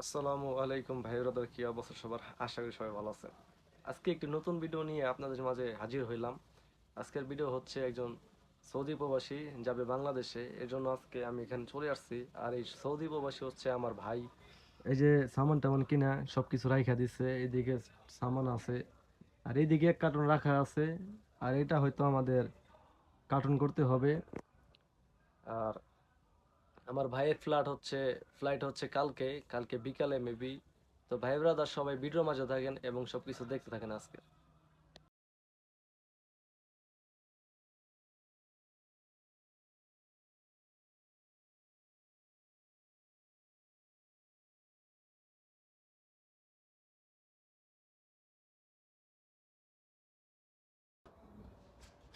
আসসালামু আলাইকুম ভাই ব্রাদার, কি অবস্থা সবার? আশা করি সবাই ভালো আছেন। আজকে একটি নতুন ভিডিও নিয়ে আপনাদের মাঝে হাজির হইলাম। আজকের ভিডিও হচ্ছে একজন সৌদি প্রবাসী যাবে বাংলাদেশে, এর জন্য আজকে আমি এখানে চলে আসছি। আর এই সৌদি প্রবাসী হচ্ছে আমার ভাই। এই যে সামান টামান কিনা সবকিছু রাইখা দিছে, এইদিকে সামান আছে, আর এইদিকে এক কার্টন রাখা আছে। আর এটা হয়তো আমাদের কার্টন করতে হবে। আর আমার ভাইয়ের ফ্লাইট হচ্ছে কালকে কালকে বিকালে মেবি। তো ভাই ব্রাদার সবাই ভিডিওর মাঝে থাকেন এবং সবকিছু দেখতে থাকেন আজকে।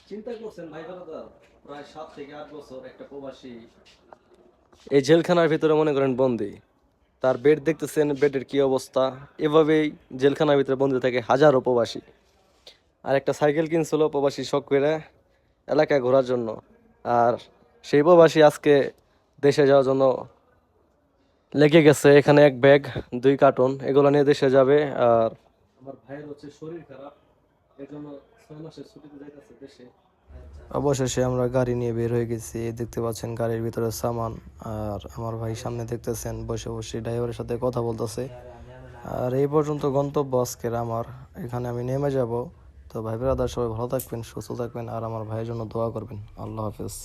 চিন্তা করছেন ভাই ব্রাদার, প্রায় 7 থেকে 8 বছর একটা প্রবাসী এই জেলখানার ভিতরে মনে করেন বন্দি। তার বেড দেখতেছেন, বেডের কি অবস্থা। এভাবেই জেলখানার ভিতরে বন্দি থাকে হাজারো প্রবাসী। আর একটা সাইকেল কিনছিল প্রবাসী শখ করে এলাকায় ঘোরার জন্য। আর সেই প্রবাসী আজকে দেশে যাওয়ার জন্য লেগে গেছে। এখানে এক ব্যাগ 2 কার্টন এগুলো নিয়ে দেশে যাবে। আর আমার ভাইয়ের হচ্ছে শরীর খারাপ, এর জন্য 6 মাসের ছুটিতে যাইতেছে দেশে। অবশেষে আমরা গাড়ি নিয়ে বের হয়ে গেছি। দেখতে পাচ্ছেন গাড়ির ভিতরে সামান। আর আমার ভাই সামনে দেখতেছেন বসে বসে ড্রাইভারের সাথে কথা বলতেছে। আর এই পর্যন্ত গন্তব্য আজকের আমার। এখানে আমি নেমে যাব। তো ভাই ব্রাদার সবাই ভালো থাকবেন, সুস্থ থাকবেন, আর আমার ভাইয়ের জন্য দোয়া করবেন। আল্লাহ হাফেজ।